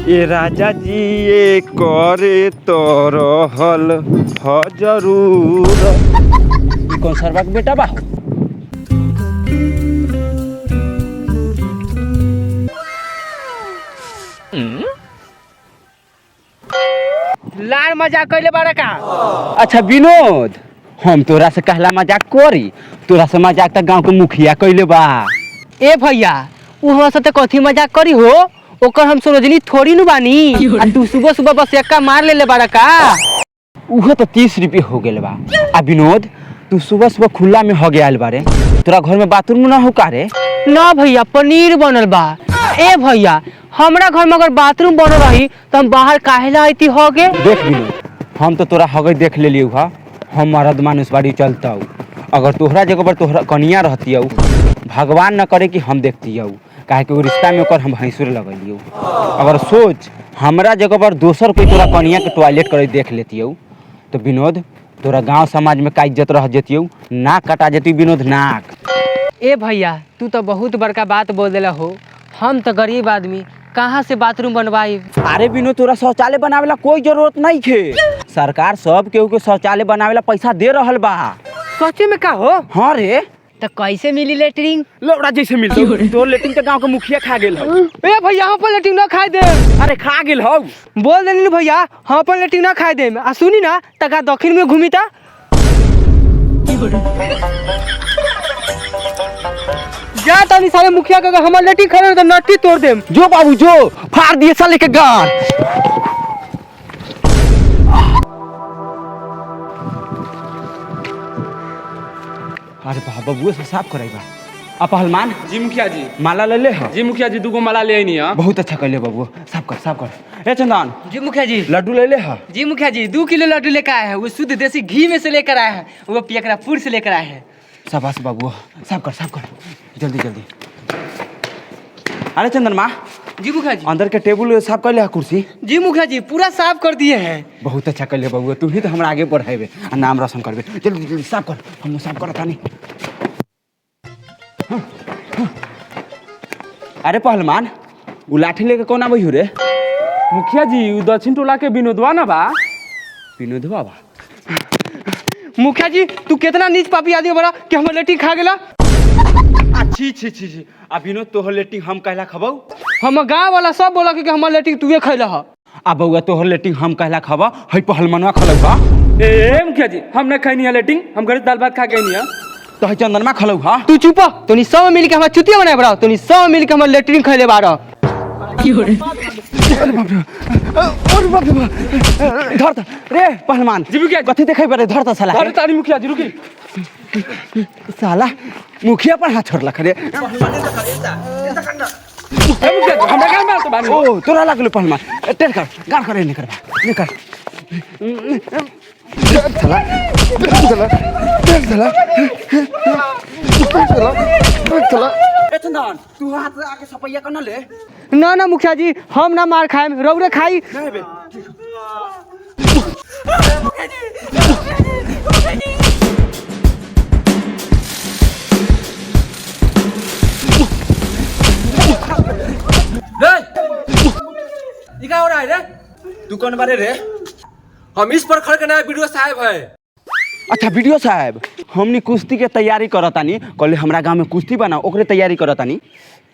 ए राजा जी ये करे तो रहल ह जरूर। कौन सरवा के बेटा बा? लार मजाक कैले बारा का? अच्छा विनोद, हम तोरा से कहला मजाक करी, तोरा से मजाक तक गांव के मुखिया कैले बा। ए भैया उ हमरा साथे कथी मजाक करी हो? ओकर हम समझनी थोड़ी नु बानी। आ तू सुबह सुबह बस एक्का मार ले बारा का? उहो तो 30 रुपये हो गेल बा। आ विनोद, तू सुबह सुबह खुला में हो गया बारे, तोरा घर में बाथरूम ना हो का रे? ना भैया पनीर बनल बा। ए भैया हमरा घर में अगर बाथरूम बनल रही तो हम बाहर काहे ला आईती हो गे? देख विनोद, हम तो तोरा हगई देख ले लियो हा, हम मर्द मानुस बाड़ी चलता हूँ। अगर तोहरा जगह पर तोहरा कनिया रहती हूँ, भगवान न करे कि हम देखती हूँ, काहे कि वो रिश्ता में ओकर हम भैंसुर लगली हूँ। अगर सोच हमरा जगह पर दोसर कोई तोरा कनिया के टॉयलेट करे देख लेती हूँ तो विनोद तोरा गांव समाज में का इज्जत रह जेती हूँ, नाक कटा जेती विनोद, नाक। ए भैया तू तो बहुत बड़का बात बोल देला हो। हम तो गरीब आदमी कहाँ से बाथरूम बनवाई? अरे विनोद, तोरा शौचालय बनावेला कोई जरूरत नहीं है। सरकार सब केहू के शौचालय बनावेला पैसा दे रहल बा। सच्चे में का हो? हाँ रे, तो कैसे मिली लेटरिंग? लौड़ा जैसे मिलती तो लेटिंग के गांव के मुखिया खा गेल हौ। ए भैया हम पर लेटरिंग ना खाए दे। अरे खा गेल हौ, बोल देनी भैया हम पर लेटरिंग ना खाए दे। आ सुनी ना तका दक्षिण में घूमी ता जा तनी सारे मुखिया का हमर लेटरिंग खड़े तो नट्टी तोड़ देम। जो बाबू जो, फाड़ दिए साले के गार। अरे बाबू से साफ करेगा। अब पहलवान जी मुखिया जी। माला ले ले हा? जी मुखिया जी, 2 माला ले आनी है। बहुत अच्छा कर ले बाबू, साफ कर साफ कर। ए चंदन, जी मुखिया जी। लड्डू ले ले हा? जी मुखिया जी 2 किलो लड्डू लेकर आए हैं। वो शुद्ध देसी घी में से लेकर आए हैं, वो पियकरापुर से लेकर आए हैं। शाबाश बाबू, साफ कर जल्दी जल्दी। अरे चंदन माँ, जी मुखिया जी। अंदर के टेबल साफ कर ले हा, कुर्सी? जी मुखिया जी पूरा साफ कर दिए हैं। बहुत अच्छा कर ले बाबू, तू ही तो हमरा आगे बढ़ाबे आ नाम रोशन करबे। जल्दी जल्दी साफ कर, हम साफ करत तानी। अरे पहलवान, उ लाठी लेके कौन आबे हो रे? मुखिया जी उ दक्षिण टोला के विनोदवा ना बा। विनोद बाबा? मुखिया जी तू कितना नीच पापी आदमी बड़ा कि हमर लेटरिंग खा गेला। अच्छी छी छी छी, आ विनोद तोहर लेटिंग हम कहला खबौ? हम गांव वाला सब बोला कि हमर लेटरिंग तूए खैला ह। आ बउआ तोहर लेटिंग हम कहला खबा, हई पहलवानवा खलौ हा? ए मुखिया जी, हम ना खैनी है लेटिंग, हम घर दाल भात खा के नहीं है। तो हई चंदनमा खलौ हा? तू चुप, तोनी सब मिल के हमर चुतिया बनाए बड़ा, तोनी सब मिल के हमर लेटरिंग खैले बाड़ा। की हो रे? अरे बाप रे, धर त रे पहलवान। जी मुखिया जी। कथि देखै परे, धर त साला। अरे तारी मुखिया जी रुकी। साला मुखिया पर हाथ छोड़ला खरे। ए मुखिया जी हमरा गांव में तो बानी। ओ तोरा लागलो पहलवान, टेर कर गाड़ करे नहीं करबा, नहीं कर। साला साला ए चंदन, तू हाथ आके सपैया कर न ले। ना मुखिया जी हम ना मार खाएम, रौरे खाई। नहीं बे ये क्या हो रहा है रे? तू कौन बारे रे? हम इस पर खड़ के नया वीडियो साहब है। अच्छा वीडियो साहब, हमनी कुश्ती के तैयारी करतानी, कहले हमरा गांव में कुश्ती बना, ओकरे तैयारी करतानी।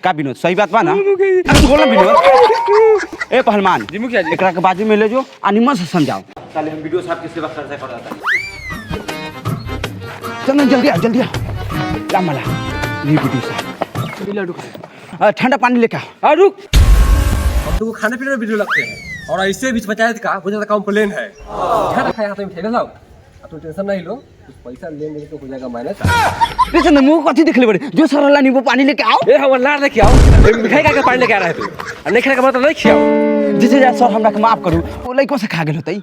का विनोद सही बात बा ना? अरे बोल ना विनोद। ए पहलवान जी मुखिया जी। एकरा के बाजू में ले जो आ निमन से समझाओ। साले हम वीडियो साहब की सेवा करते करतानी। चल जल्दी आ जल्दी आ। ला मला ये वीडियो साहब लड्डू खा। ठंडा पानी लेके आ। रुक, हम तुमको खाने पीने में वीडियो लगते हैं और ऐसे बीच पंचायत का बहुत ज्यादा कंप्लेन है। क्या रखा है हाथ में ठेला लाओ, तुम टेंशन नहीं लो, कुछ पैसा लेने तो हो जाएगा माइनस। रे चंदन मुंह कथि देखले बड़े, जो सरला नींबू पानी लेके आओ। ए हम लार लेके आओ, मिठाई का पानी लेके आ रहा है तू, और नहीं खाने का मतलब नहीं खियाओ। जिसे जा सर हमरा के माफ करू, ओ लइको से खा गेल होतई।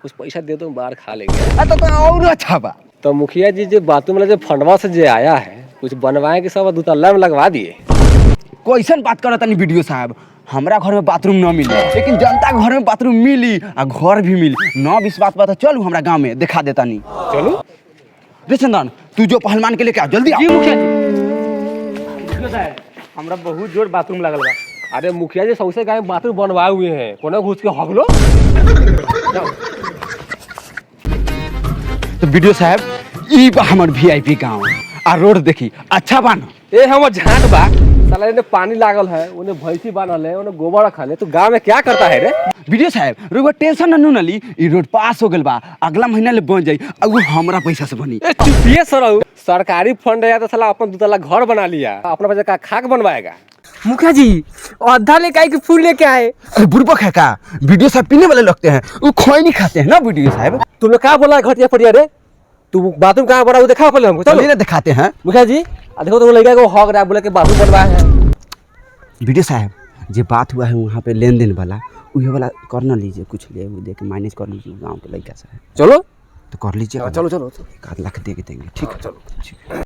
कुछ पैसा दे दो, बाहर खा लेंगे। आ तो और अच्छा बा। तो मुखिया जी जो बाथरूम वाला जो फंडवा से जो आया है, कुछ बनवाए के सब 2 तल्ला में लगवा दिए। कैसन बात करतानी वीडियो साहब, हमरा घर में बाथरूम न मिली, लेकिन जनता के घर में बाथरूम मिली आ घर भी मिली। न विश्वास बा तो चलू हमरा गांव में दिखा देतानी। चलो रे चंदन, तू जो पहलवान के लेके आ, जल्दी आ। जी मुखिया जी। हमरा बहुत जोर बाथरूम लागल बा, अरे मुखिया जी सौसे गाय बाथरूम बनवाए हुए हैं, कोने घुस के हग लो। तो वीडियो साहब ई बा हमर वीआईपी गांव आ रोड देखी अच्छा बा ना। ए हमर झाट बा, साला इन्हें पानी लागल है, उन्हें भैंसी बांधल है, उन्हें गोबर रखल है, तू गांव में क्या करता है रे? वीडियो साहब रुको टेंशन न ली, ई रोड पास हो गेल बा, अगला महीना ले बन जाई और वो हमरा पैसा से बनी। ए चुपिए सरऊ, सरकारी फंड है तो साला अपन दूतला घर बना लिया, अपना पैसा का खाक बनवाएगा। मुखिया जी आधा लेके आए कि फूल लेके आए? अरे बुर्बक है का, वीडियो साहब पीने वाले लगते हैं, वो खोई नहीं खाते हैं ना वीडियो साहब। तुमने क्या बोला घटिया पड़िया रे? तू बाथरूम कहाँ बना वो देखा पहले हमको, चलो चलिए दिखाते हैं। मुखिया जी देखो तुम लड़का को हक रहा है, बोले कि बाथरूम बनवाया है। वीडियो साहब जो बात हुआ है वहाँ पे लेन देन वाला, वही वाला कर ना लीजिए, कुछ ले वो दे के माइनस कर लीजिए गाँव के लड़का से। चलो तो कर लीजिए, चलो चलो एक आध लाख दे के देंगे, ठीक है? चलो ठीक है।